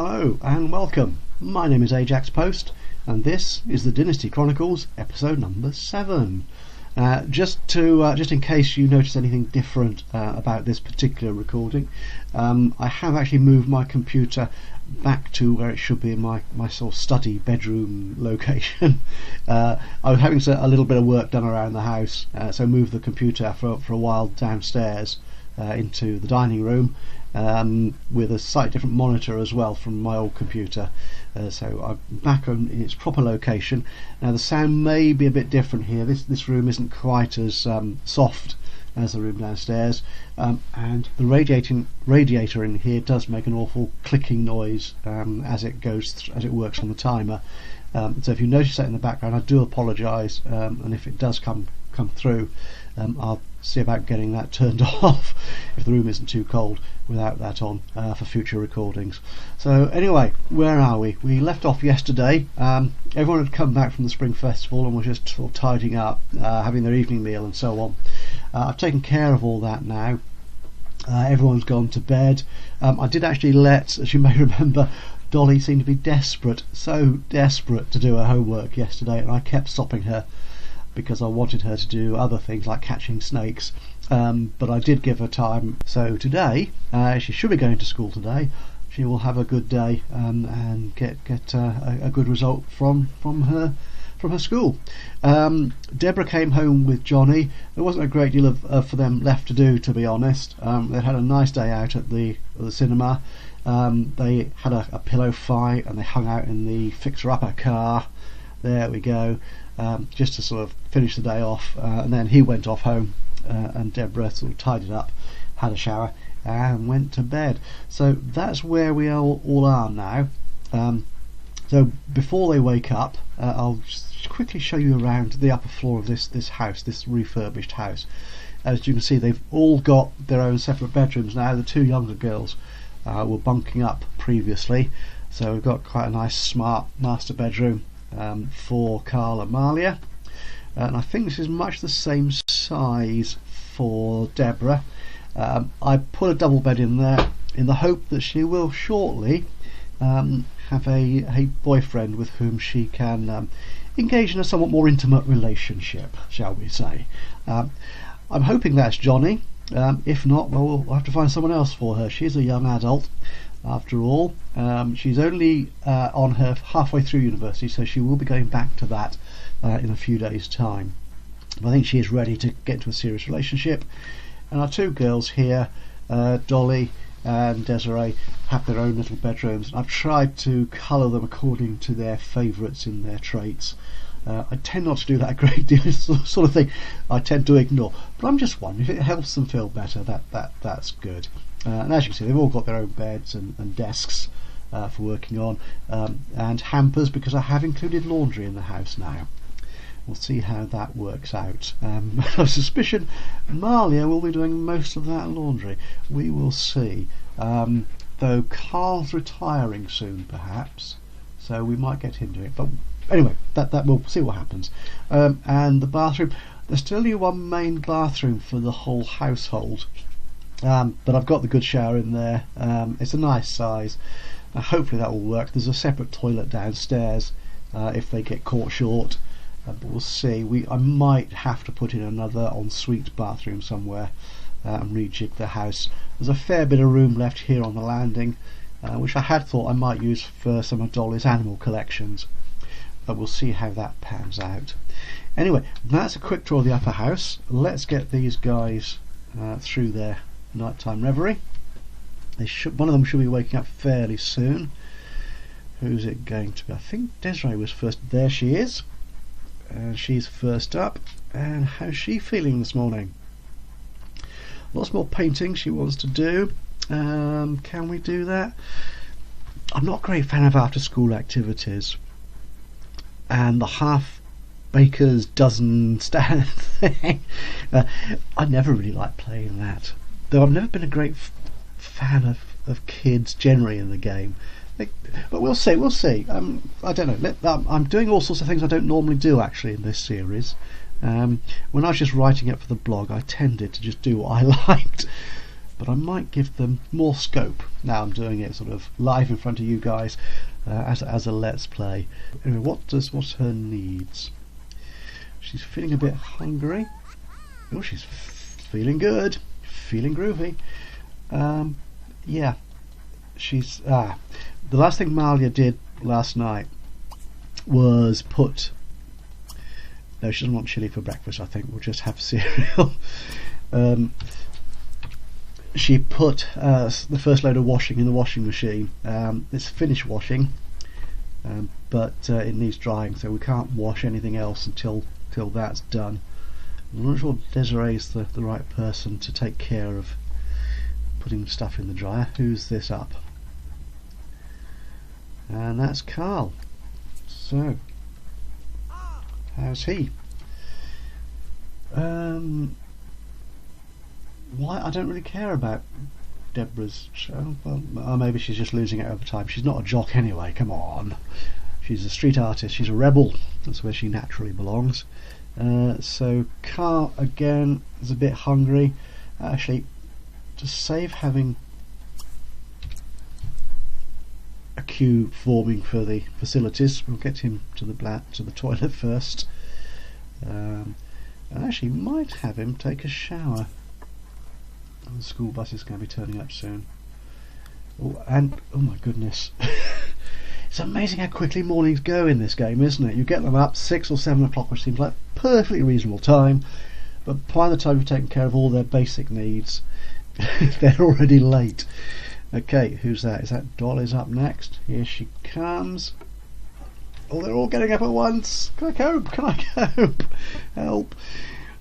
Hello and welcome. My name is Ajaxpost and this is the Dynasty Chronicles episode number 7. Just in case you notice anything different about this particular recording, I have actually moved my computer back to where it should be in my sort of study bedroom location. I was having a little bit of work done around the house, so moved the computer for a while downstairs into the dining room, with a slightly different monitor as well from my old computer, so I'm back in its proper location. Now the sound may be a bit different here. This room isn't quite as soft as the room downstairs, and the radiator in here does make an awful clicking noise as it works on the timer. So if you notice that in the background, I do apologise, and if it does come through, I'll see about getting that turned off if the room isn't too cold without that on for future recordings. So anyway, where are we? We left off yesterday. Everyone had come back from the Spring Festival and was just sort of tidying up, having their evening meal and so on. I've taken care of all that now. Everyone's gone to bed. I did actually let, as you may remember, Dolly seemed to be desperate, so desperate to do her homework yesterday, and I kept stopping her because I wanted her to do other things like catching snakes, but I did give her time. So today, she should be going to school today. She will have a good day and get a good result from her school. Debra came home with Johnny. There wasn't a great deal for them left to do, to be honest. They had a nice day out at the cinema. They had a pillow fight and they hung out in the fixer-upper car. There we go. Just to sort of finish the day off, and then he went off home, and Debra sort of tidied up, had a shower and went to bed. So that's where we all are now. So before they wake up, I'll just quickly show you around the upper floor of this house, this refurbished house. As you can see, they've all got their own separate bedrooms now. The two younger girls were bunking up previously, so we've got quite a nice smart master bedroom for Carl and Malia, and I think this is much the same size for Debra. I put a double bed in there in the hope that she will shortly have a boyfriend with whom she can engage in a somewhat more intimate relationship, shall we say. I'm hoping that's Johnny. If not, well, we'll have to find someone else for her. She's a young adult after all. She's only on her halfway through university, so she will be going back to that in a few days' time. But I think she is ready to get into a serious relationship. And our two girls here, Dolly and Desiree, have their own little bedrooms. I've tried to colour them according to their favourites in their traits. I tend not to do that a great deal. It's the sort of thing I tend to ignore, but I'm just wondering if it helps them feel better. That's good. And as you can see, they've all got their own beds and desks for working on, and hampers, because I have included laundry in the house now. We'll see how that works out. I suspicion Malia will be doing most of that laundry. We will see. Though Carl's retiring soon, perhaps, so we might get him doing it. But anyway, that we'll see what happens. And the bathroom, there's still only one main bathroom for the whole household. But I've got the good shower in there. It's a nice size. Hopefully that will work. There's a separate toilet downstairs if they get caught short, but we'll see. I might have to put in another ensuite bathroom somewhere and rejig the house. There's a fair bit of room left here on the landing, which I had thought I might use for some of Dolly's animal collections, but we'll see how that pans out. Anyway, that's a quick tour of the upper house. Let's get these guys through their nighttime reverie. One of them should be waking up fairly soon. Who's it going to be? I think Desiree was first. There she is. She's first up. And how's she feeling this morning? Lots more painting she wants to do. Can we do that? I'm not a great fan of after school activities, and the half baker's dozen stand thing. I never really like playing that, though I've never been a great fan of kids generally in the game. But we'll see. I don't know. I'm doing all sorts of things I don't normally do actually in this series. When I was just writing it for the blog, I tended to just do what I liked. but I might give them more scope. Now I'm doing it sort of live in front of you guys as a let's play. Anyway, what's her needs? She's feeling a bit hungry. Oh, she's feeling good, feeling groovy. Yeah, she's the last thing Malia did last night was put. No, she doesn't want chili for breakfast. I think we'll just have cereal. She put the first load of washing in the washing machine. It's finished washing, but it needs drying, so we can't wash anything else until that's done. I'm not sure Desiree's the right person to take care of putting stuff in the dryer. Who's this up? And that's Carl. So, how's he? Why? I don't really care about Debra's show. Well, maybe she's just losing it over time. She's not a jock anyway, come on. She's a street artist, she's a rebel. That's where she naturally belongs. So Carl again is a bit hungry. Actually, to save having a queue forming for the facilities, we'll get him to the toilet first. And actually might have him take a shower. The school bus is going to be turning up soon. Oh, and oh my goodness. It's amazing how quickly mornings go in this game, isn't it? You get them up 6 or 7 o'clock, which seems like a perfectly reasonable time, but by the time you've taken care of all their basic needs, they're already late. Okay, who's that? Is that Dolly's up next? Here she comes. Oh, they're all getting up at once. Can I cope? Can I cope? Help.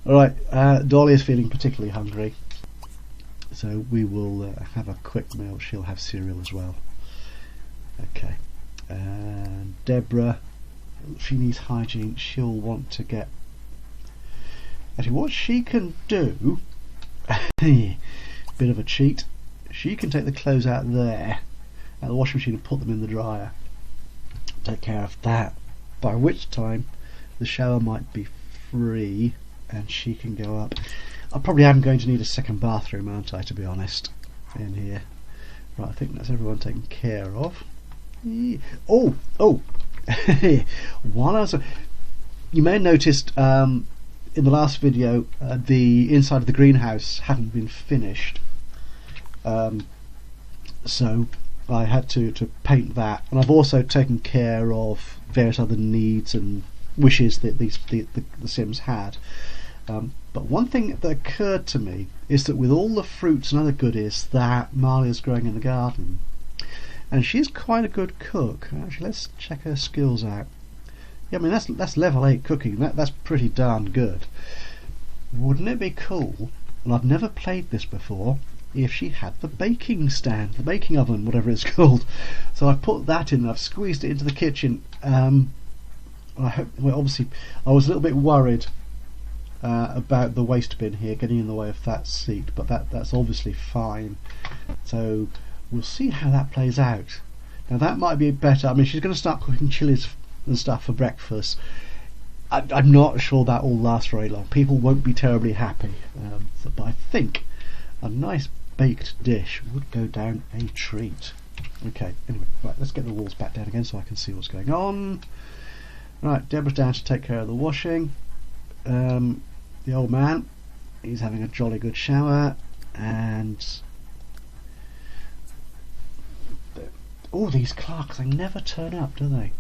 Alright, Dolly is feeling particularly hungry, so we will have a quick meal. She'll have cereal as well. Okay. And Debra, she needs hygiene. She'll want to get. Actually, what she can do, bit of a cheat, she can take the clothes out there at the washing machine and put them in the dryer. Take care of that. By which time the shower might be free and she can go up. I probably am going to need a second bathroom, aren't I, to be honest, in here. Right, I think that's everyone taken care of. Oh! While I was, you may have noticed in the last video the inside of the greenhouse hadn't been finished, so I had to paint that, and I've also taken care of various other needs and wishes that the Sims had. But one thing that occurred to me is that with all the fruits and other goodies that Malia's growing in the garden, and she's quite a good cook. Actually, let's check her skills out. Yeah, I mean that's level 8 cooking. That's pretty darn good. Wouldn't it be cool? And I've never played this before. If she had the baking stand, the baking oven, whatever it's called. So I've put that in. I've squeezed it into the kitchen. I hope. Well, obviously, I was a little bit worried about the waste bin here getting in the way of that seat, but that's obviously fine. So we'll see how that plays out. Now that might be better. I mean, she's going to start cooking chilies and stuff for breakfast. I'm not sure that will last very long. People won't be terribly happy. But I think a nice baked dish would go down a treat. Okay, anyway, right, let's get the walls back down again so I can see what's going on. Right, Debra's down to take care of the washing. The old man, he's having a jolly good shower, and all these clerks, they never turn up, do they?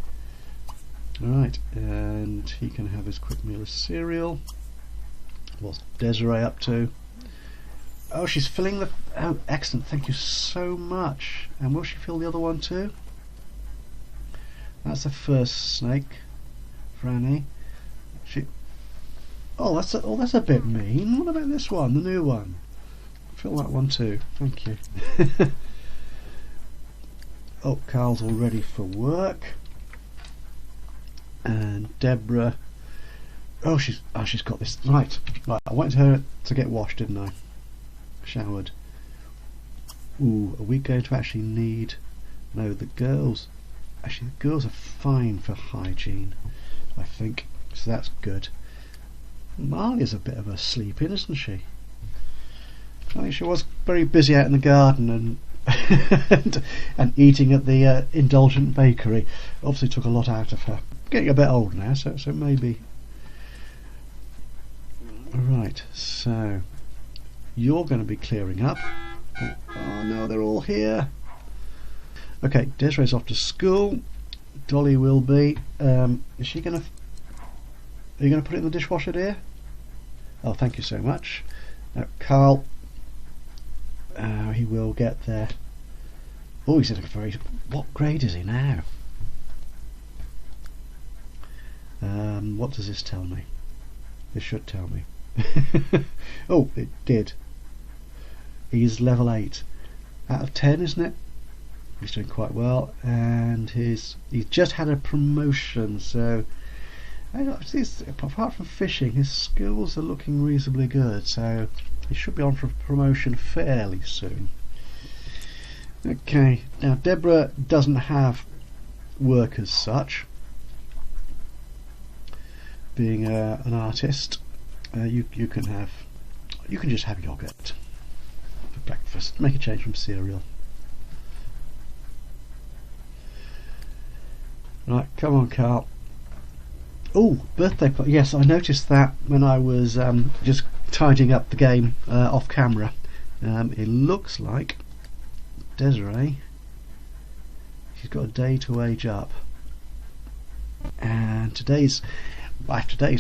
Right, and he can have his quick meal of cereal. What's Desiree up to? Oh, she's filling the... Oh, excellent, thank you so much. And will she fill the other one too? That's the first snake, Franny. Oh, that's a bit mean. What about this one, the new one? Fill that one too, thank you. Oh, Carl's all ready for work. And Debra, she's got this. Right, I went to her to get washed, didn't I? Showered. Ooh, are we going to actually need... No, the girls... Actually, the girls are fine for hygiene, I think. So that's good. Malia's a bit of a sleep-in, isn't she? I think she was very busy out in the garden and eating at the indulgent bakery. Obviously took a lot out of her. Getting a bit old now, so maybe. Right, so you're going to be clearing up. Oh no, they're all here. Okay, Desiree's off to school. Dolly will be. Is she going to? Are you going to put it in the dishwasher, dear? Oh, thank you so much. Now, Carl. He will get there. Oh, he's at a very. What grade is he now? What does this tell me? This should tell me. Oh, it did. He's level 8 out of 10, isn't it? He's doing quite well, and he's just had a promotion. So, apart from fishing, his skills are looking reasonably good. So he should be on for promotion fairly soon. Okay, now Debra doesn't have work as such. Being an artist, you can just have yogurt for breakfast. Make a change from cereal. Right, come on, Carl. Oh, birthday party. Yes, I noticed that when I was just tidying up the game off camera. It looks like Desiree, she's got a day to age up, and today's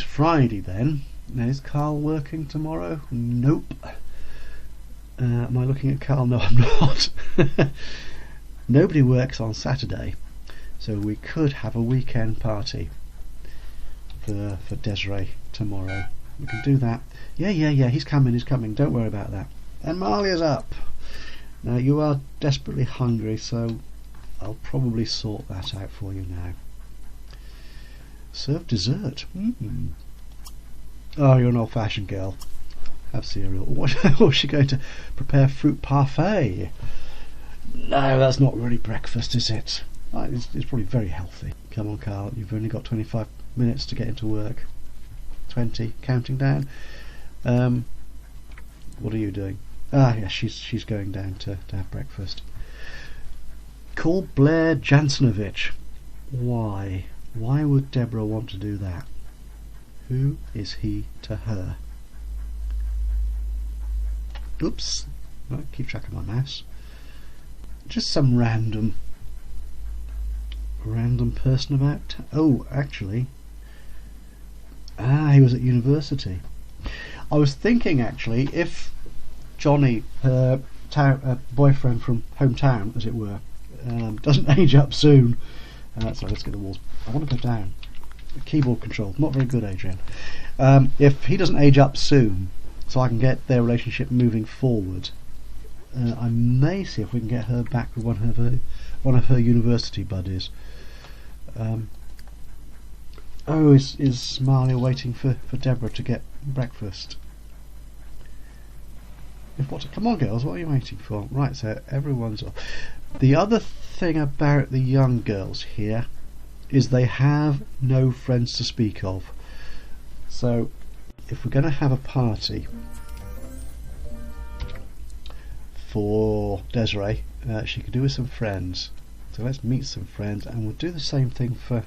Friday. Then now, is Carl working tomorrow? Nope. Am I looking at Carl? No, I'm not. Nobody works on Saturday, so we could have a weekend party for Desiree tomorrow. We can do that. Yeah, he's coming, don't worry about that. And Malia's up. Now, you are desperately hungry, so I'll probably sort that out for you now. Serve dessert. Oh, you're an old-fashioned girl. Have cereal. What was she going to prepare? Fruit parfait? No, that's not really breakfast, is it? It's probably very healthy. Come on, Carl, you've only got 25 minutes to get into work. 20, counting down. What are you doing? Ah, yes, she's going down to have breakfast. Call Blair Jansenovich. Why? Why would Debra want to do that? Who is he to her? Oops. Right, keep track of my mouse. Just some random person about. Oh, actually. He was at university. I was thinking, actually, if Johnny, her boyfriend from hometown, as it were, doesn't age up soon. Sorry, let's get the walls. I want to go down. The keyboard control, not very good, Adrian. If he doesn't age up soon, so I can get their relationship moving forward, I may see if we can get her back with one of her university buddies. Oh, is Malia waiting for Debra to get breakfast? Come on, girls, what are you waiting for? Right, so everyone's off. The other thing about the young girls here is they have no friends to speak of. So, if we're going to have a party for Desiree, she could do with some friends. So let's meet some friends, and we'll do the same thing for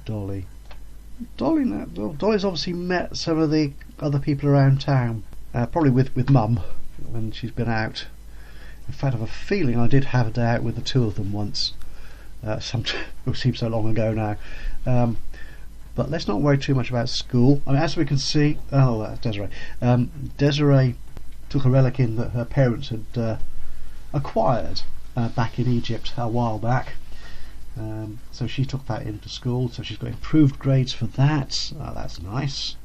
Dolly. Dolly's obviously met some of the other people around town, probably with Mum when she's been out. In fact, I have a feeling I did have a day out with the two of them once. It seems so long ago now. But let's not worry too much about school. I mean, as we can see, that's Desiree. Desiree took a relic in that her parents had acquired back in Egypt a while back. So she took that into school, so she's got improved grades for that. Oh, that's nice.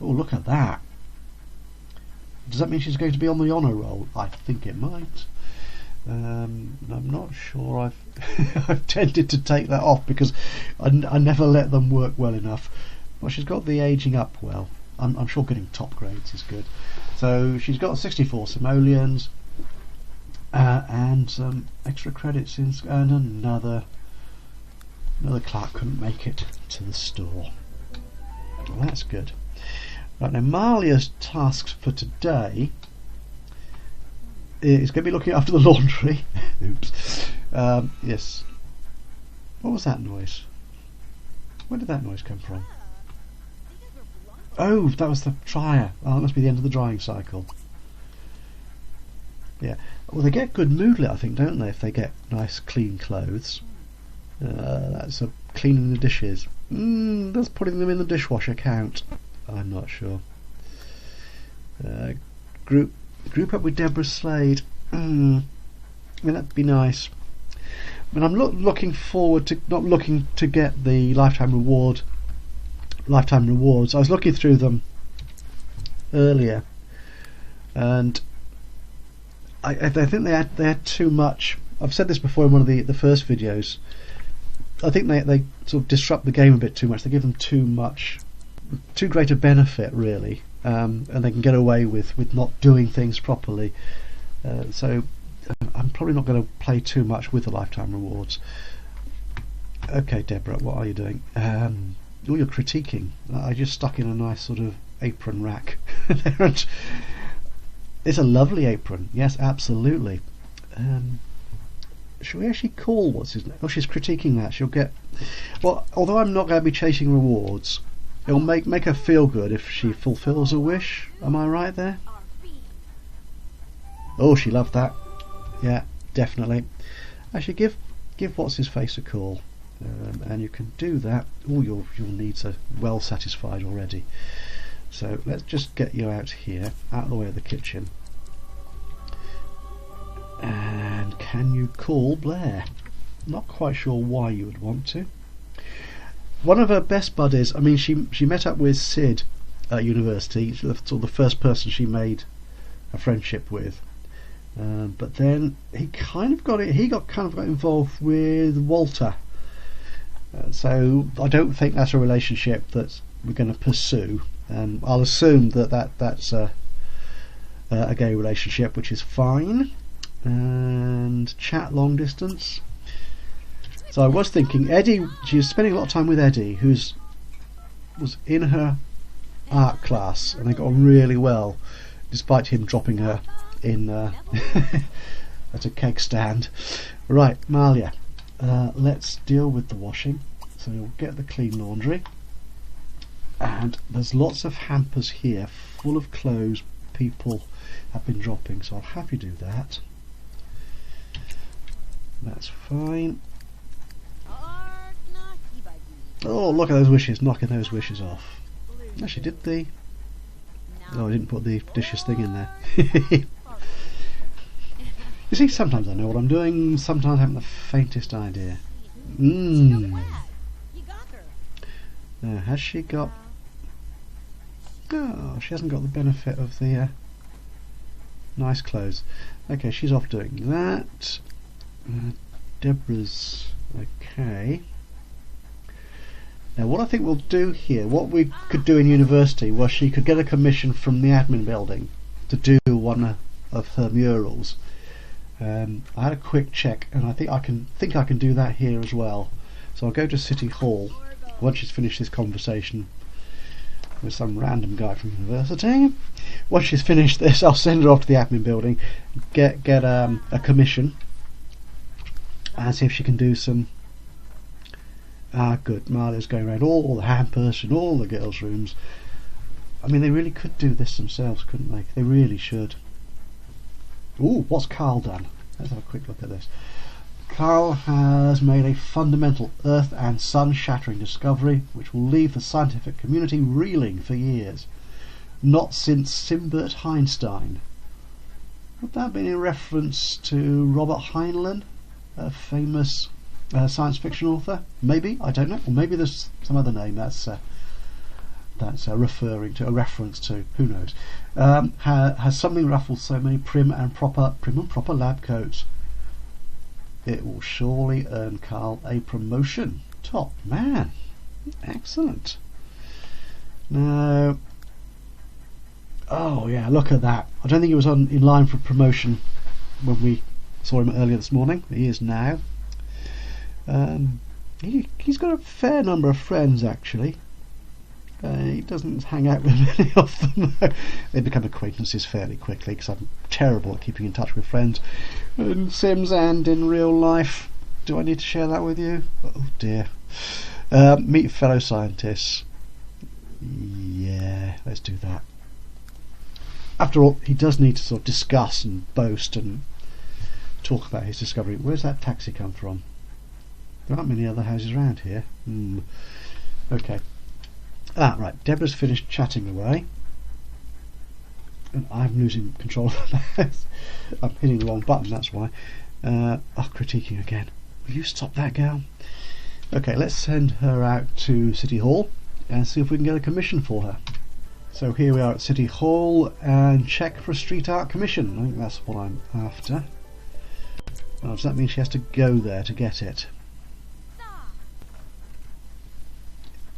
Oh, look at that. Does that mean she's going to be on the honour roll? I think it might. I'm not sure. I've tended to take that off because I never let them work well enough. Well, she's got the ageing up well. I'm sure getting top grades is good. So she's got 64 simoleons and some extra credits and another clerk couldn't make it to the store. Well, that's good. Right, now Malia's tasks for today is going to be looking after the laundry. Oops. Yes. What was that noise? Where did that noise come from? Oh, that was the dryer. Oh, that must be the end of the drying cycle. Yeah. Well, they get good mood lit, I think, don't they, if they get nice, clean clothes. That's cleaning the dishes. Does putting them in the dishwasher count? I'm not sure. Group up with Debra Slade. I mean, that'd be nice. I mean, I'm looking forward to not looking to get the lifetime rewards. I was looking through them earlier, and I think they had too much. I've said this before in one of the first videos. I think they sort of disrupt the game a bit too much. They give them too great a benefit, really, and they can get away with not doing things properly. So I'm probably not going to play too much with the lifetime rewards. Okay, Debra, what are you doing? Oh, you're critiquing. I just stuck in a nice sort of apron rack there. It's a lovely apron. Yes, absolutely. Should we actually call what's his name? Oh, she's critiquing that. She'll get... Well, although I'm not going to be chasing rewards, it'll make her feel good if she fulfills a wish. Am I right there? Oh, she loved that. Yeah, definitely. Actually, give what's his face a call, and you can do that. Oh, your needs are well satisfied already. So let's just get you out here, out of the way of the kitchen. And can you call Blair? Not quite sure why you would want to. One of her best buddies, I mean, she met up with Sid at university, sort of the first person she made a friendship with. But then he kind of got involved with Walter. So I don't think that's a relationship that we're going to pursue. I'll assume that's a gay relationship, which is fine. And chat long distance. So I was thinking Eddie. She was spending a lot of time with Eddie, was in her art class, and they got on really well, despite him dropping her in at a keg stand. Right, Malia, let's deal with the washing. So you'll get the clean laundry, and there's lots of hampers here full of clothes people have been dropping, so I'll have you do that. That's fine. Oh, look at those wishes, knocking those wishes off. Actually, did the... Oh, I didn't put the dishes thing in there. You see, sometimes I know what I'm doing, sometimes I haven't the faintest idea. Now, has she got... Oh, she hasn't got the benefit of the nice clothes. Okay, she's off doing that. Debra's okay. Now what I think we'll do here, what we could do in university was she could get a commission from the admin building to do one of her murals. I had a quick check, and I think I can do that here as well. So I'll go to City Hall once she's finished this conversation with some random guy from university. Once she's finished this, I'll send her off to the admin building, get a commission, and see if she can do some... good. Malia's going around all the hampers and all the girls' rooms. I mean, they really could do this themselves, couldn't they? They really should. Ooh, what's Carl done? Let's have a quick look at this. Carl has made a fundamental earth and sun shattering discovery which will leave the scientific community reeling for years. Not since Simbert Einstein. Would that be in reference to Robert Heinlein, a famous science fiction author? Maybe, I don't know. Or maybe there's some other name that's referring to, a reference to, who knows. Has something ruffled so many prim and proper lab coats? It will surely earn Carl a promotion. Top man. Excellent. Now, oh yeah, look at that. I don't think he was in line for promotion when we saw him earlier this morning. He is now. He's got a fair number of friends, actually. He doesn't hang out with many of them. They become acquaintances fairly quickly because I'm terrible at keeping in touch with friends in Sims and in real life. Do I need to share that with you? Oh dear. Meet fellow scientists. Yeah, let's do that. After all, he does need to sort of discuss and boast and talk about his discovery. Where's that taxi come from? There aren't many other houses around here. Okay. Right, Debra's finished chatting away. And I'm losing control of the mouse. I'm hitting the wrong button, that's why. Critiquing again. Will you stop that, girl? Okay, let's send her out to City Hall and see if we can get a commission for her. So here we are at City Hall and check for a street art commission. I think that's what I'm after. Oh, does that mean she has to go there to get it?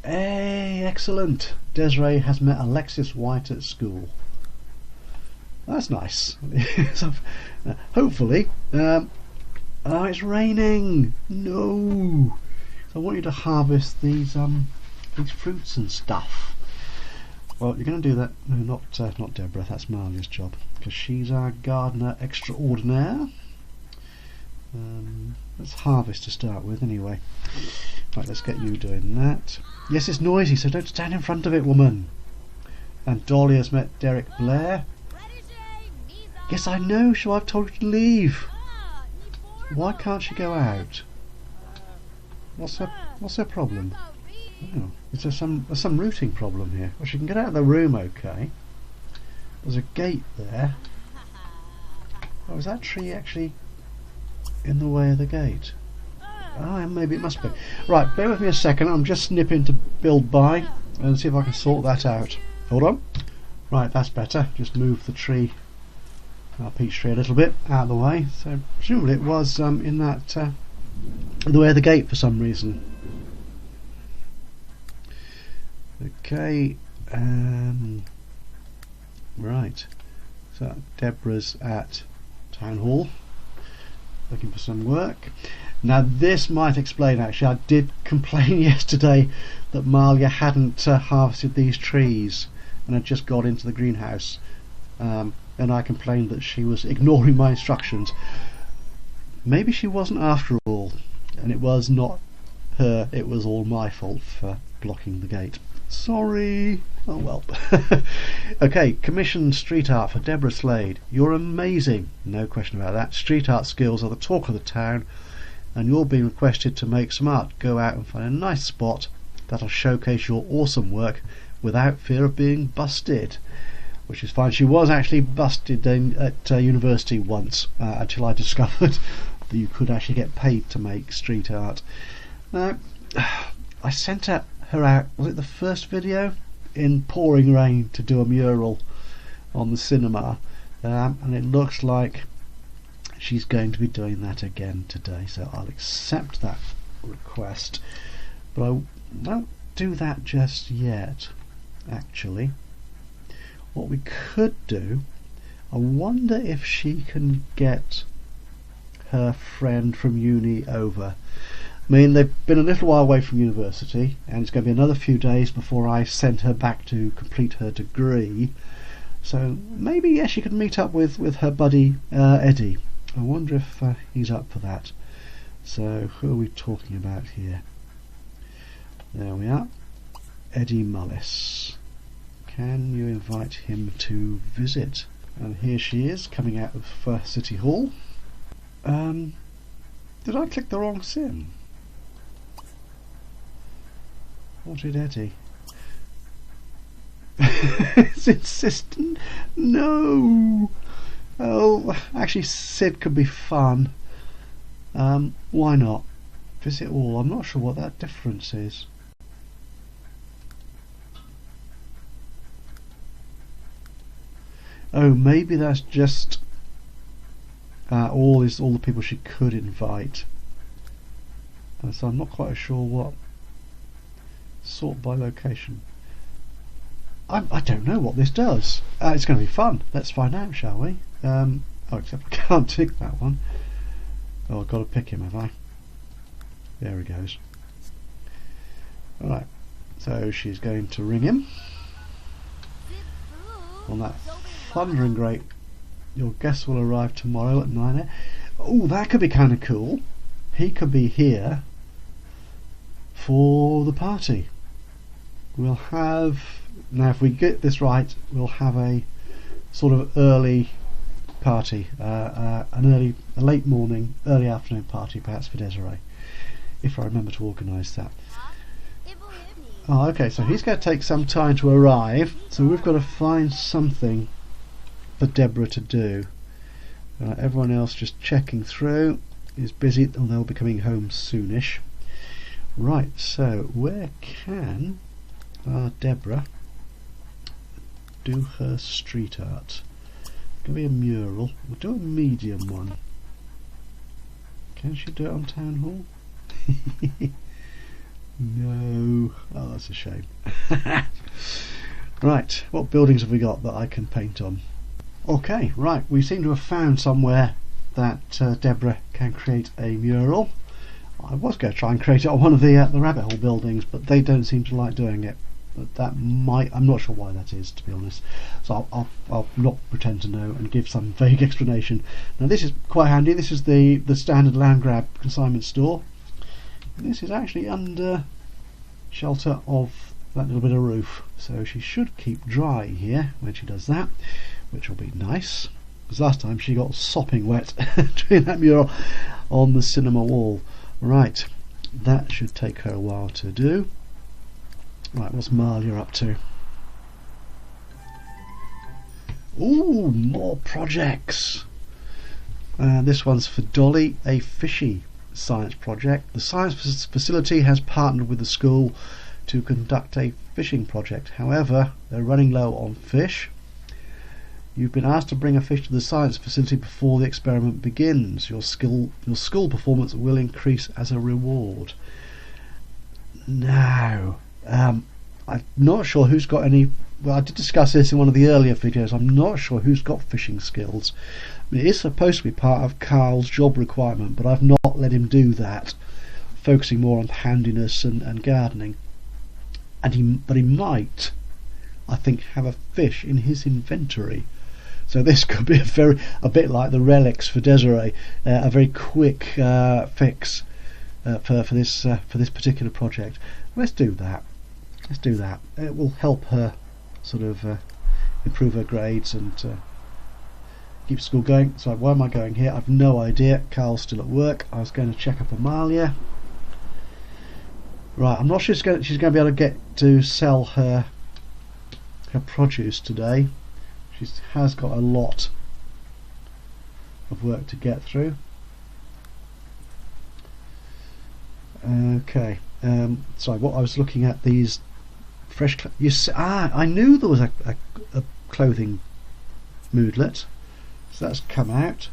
Hey, excellent! Desiree has met Alexis White at school. That's nice. So, hopefully. Oh, it's raining! No! So I want you to harvest these fruits and stuff. Well, you're going to do that. No, not Debra. That's Malia's job because she's our gardener extraordinaire. Let's harvest to start with, anyway. Right, let's get you doing that. Yes, it's noisy, so don't stand in front of it, woman. And Dolly has met Derek Blair. Yes, I know, so I've told her to leave. Why can't she go out? What's her problem? Oh, is there some routing problem here? Well, she can get out of the room, okay. There's a gate there. Oh, is that tree actually in the way of the gate? Ah, maybe it must be. Right, bear with me a second. I'm just snipping to build by and see if I can sort that out. Hold on. Right, that's better. Just move the tree, our peach tree, a little bit out of the way. So presumably it was in that in the way of the gate for some reason. Okay. Right. So Debra's at Town Hall, looking for some work. Now this might explain, actually, I did complain yesterday that Malia hadn't harvested these trees and had just got into the greenhouse, and I complained that she was ignoring my instructions. Maybe she wasn't after all, and it was not her, it was all my fault for blocking the gate. Sorry. Oh well. Okay, commission street art for Debra Slade. You're amazing, no question about that. Street art skills are the talk of the town, and you're being requested to make some art. Go out and find a nice spot that'll showcase your awesome work without fear of being busted. Which is fine. She was actually busted at university once, until I discovered that you could actually get paid to make street art. I sent her out, was it the first video, in pouring rain to do a mural on the cinema, and it looks like she's going to be doing that again today, so I'll accept that request, but I won't do that just yet. Actually, what we could do, I wonder if she can get her friend from uni over. I mean, they've been a little while away from university, and it's going to be another few days before I send her back to complete her degree. So maybe, yes, she could meet up with her buddy Eddie. I wonder if he's up for that. So who are we talking about here? There we are. Eddie Mullis. Can you invite him to visit? And here she is, coming out of City Hall. Did I click the wrong sim? What did Eddie? It's insistent. No. Oh, actually, Sid could be fun. Why not? Visit all. I'm not sure what that difference is. Oh, maybe that's just all the people she could invite. So I'm not quite sure what. Sort by location. I don't know what this does. It's going to be fun. Let's find out, shall we? Oh, except I can't tick that one. Oh, I've got to pick him, have I? There he goes. Alright, So she's going to ring him on that thundering great, your guest will arrive tomorrow at 9 a.m. Oh, that could be kind of cool. He could be here for the party. We'll have, now if we get this right, we'll have a sort of early party, a late morning, early afternoon party perhaps for Desiree, if I remember to organise that. Oh, okay, so he's going to take some time to arrive, so we've got to find something for Debra to do. Everyone else just checking through is busy, and they'll be coming home soonish. Right, so where can Debra do her street art? It's going to be a mural. We'll do a medium one. Can she do it on Town Hall? No. Oh, that's a shame. Right, what buildings have we got that I can paint on? Okay, right, we seem to have found somewhere that Debra can create a mural. I was going to try and create it on one of the rabbit hole buildings, but they don't seem to like doing it. But that might, I'm not sure why that is, to be honest. So I'll not pretend to know and give some vague explanation. Now this is quite handy. This is the standard land grab consignment store. This is actually under shelter of that little bit of roof, so she should keep dry here when she does that, which will be nice, because last time she got sopping wet doing that mural on the cinema wall. Right, that should take her a while to do. Right, what's Malia up to? Ooh, more projects. This one's for Dolly, a fishy science project. The science facility has partnered with the school to conduct a fishing project. However, they're running low on fish. You've been asked to bring a fish to the science facility before the experiment begins. Your school performance will increase as a reward. Now, I'm not sure who's got any. Well, I did discuss this in one of the earlier videos. I'm not sure who's got fishing skills. I mean, it is supposed to be part of Carl's job requirement, but I've not let him do that, focusing more on handiness and gardening. But he might, I think, have a fish in his inventory. So this could be a bit like the relics for Desiree, a very quick fix for this particular project. Let's do that. Let's do that. It will help her sort of improve her grades and keep school going. So why am I going here? I've no idea. Carl's still at work. I was going to check up on Malia. Right, I'm not sure she's going to be able to get to sell her produce today. She has got a lot of work to get through. Okay, so what I was looking at, these fresh I knew there was a clothing moodlet, so that's come out.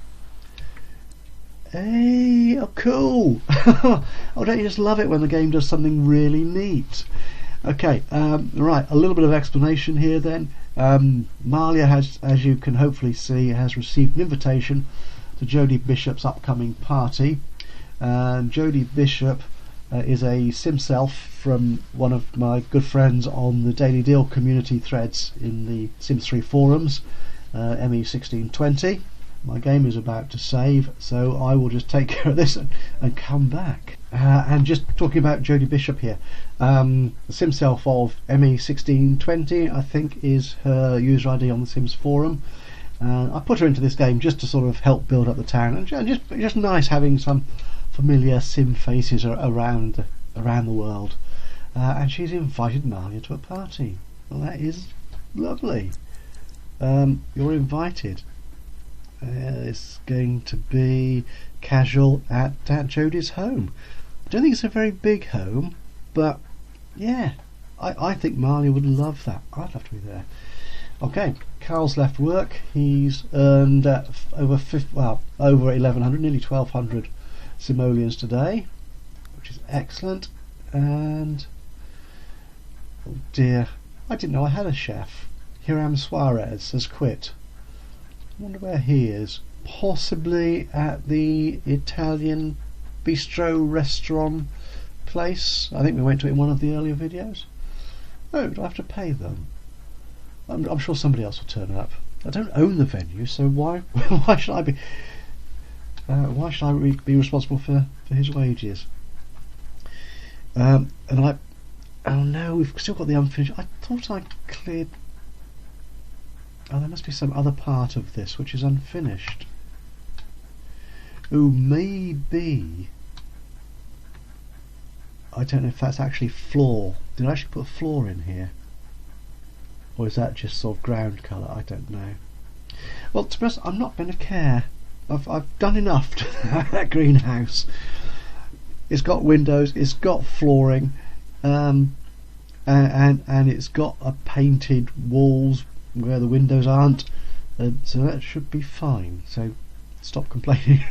Hey, oh cool. Oh, don't you just love it when the game does something really neat? Okay, right, a little bit of explanation here then. Malia has, as you can hopefully see, has received an invitation to Jodie Bishop's upcoming party. Jodie Bishop is a Simself from one of my good friends on the Daily Deal community threads in the Sims 3 forums, ME1620. My game is about to save, so I will just take care of this and come back. And just talking about Jodie Bishop here, the Simself of ME1620 I think is her user ID on the Sims forum. I put her into this game just to sort of help build up the town, and just nice having some familiar Sim faces around the world. And she's invited Malia to a party. Well, that is lovely. You're invited. It's going to be casual at Aunt Jodie's home. I don't think it's a very big home, but yeah, I think Malia would love that. I'd love to be there. Okay, Carl's left work. He's earned over 1,100, nearly 1,200 simoleons today, which is excellent. And oh dear, I didn't know I had a chef. Hiram Suarez has quit. I wonder where he is. Possibly at the Italian bistro restaurant place. I think we went to it in one of the earlier videos. Oh, do I have to pay them? I'm sure somebody else will turn up. I don't own the venue, so why why should I be be responsible for his wages? And oh no, we've still got the unfinished. I thought I cleared. Oh, there must be some other part of this which is unfinished. Oh, maybe. I don't know if that's actually floor. Did I actually put a floor in here? Or is that just sort of ground colour? I don't know. Well, to be honest, I'm not going to care. I've done enough to that greenhouse. It's got windows, it's got flooring, and it's got a painted walls where the windows aren't, so that should be fine. So stop complaining.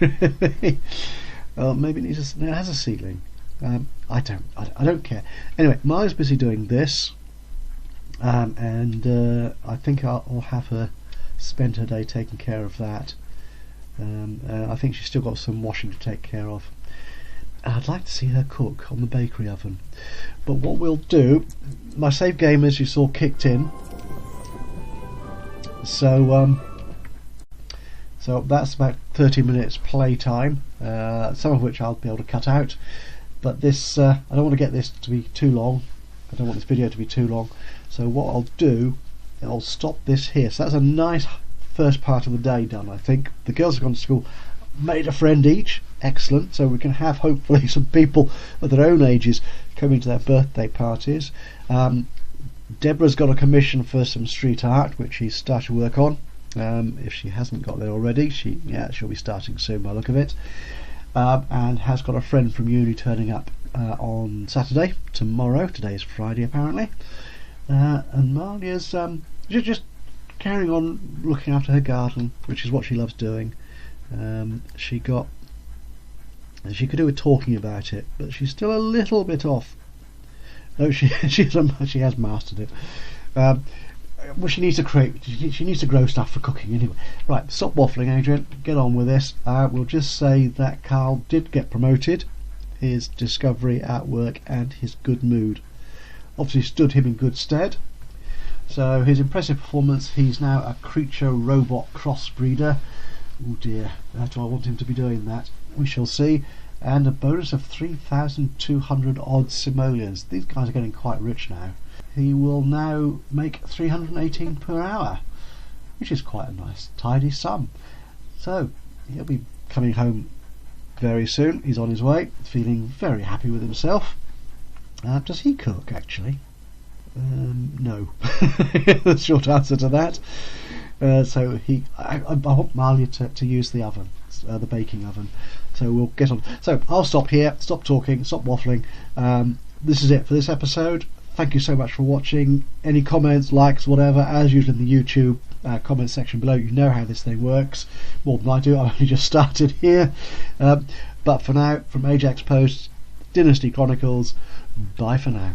Maybe it needs it has a ceiling. I don't care. Anyway, Malia's busy doing this, and I think I'll have her spend her day taking care of that. I think she's still got some washing to take care of. I'd like to see her cook on the bakery oven. But what we'll do, my save game, as you saw, kicked in. So that's about 30 minutes play time, some of which I'll be able to cut out. But this, I don't want to get this to be too long. I don't want this video to be too long. So what I'll do, I'll stop this here. So that's a nice first part of the day done, I think. The girls have gone to school, made a friend each. Excellent. So we can have hopefully some people of their own ages coming to their birthday parties. Debra's got a commission for some street art, which she's started to work on. If she hasn't got there already, she'll be starting soon by the look of it. And has got a friend from uni turning up on Saturday, tomorrow. Today is Friday apparently. And Malia's just carrying on looking after her garden, which is what she loves doing. She could do with talking about it, but she's still a little bit off. No, she has mastered it. Well, she needs to grow stuff for cooking anyway. Right, stop waffling, Adrian. Get on with this. We'll just say that Carl did get promoted. His discovery at work and his good mood obviously stood him in good stead. So his impressive performance. He's now a creature robot crossbreeder. Oh dear, do I want him to be doing that? We shall see. And a bonus of 3,200 odd simoleons. These guys are getting quite rich now. He will now make 318 per hour, which is quite a nice tidy sum. So he'll be coming home very soon. He's on his way, feeling very happy with himself. Does he cook actually? No. The short answer to that. So I want Malia to use the oven, the baking oven. So we'll get on. So I'll stop here, stop talking, stop waffling. This is it for this episode. Thank you so much for watching. Any comments, likes, whatever, as usual in the YouTube comment section below. You know how this thing works more than I do. I've only just started here. But for now, from Ajaxpost, Dynasty Chronicles, bye for now.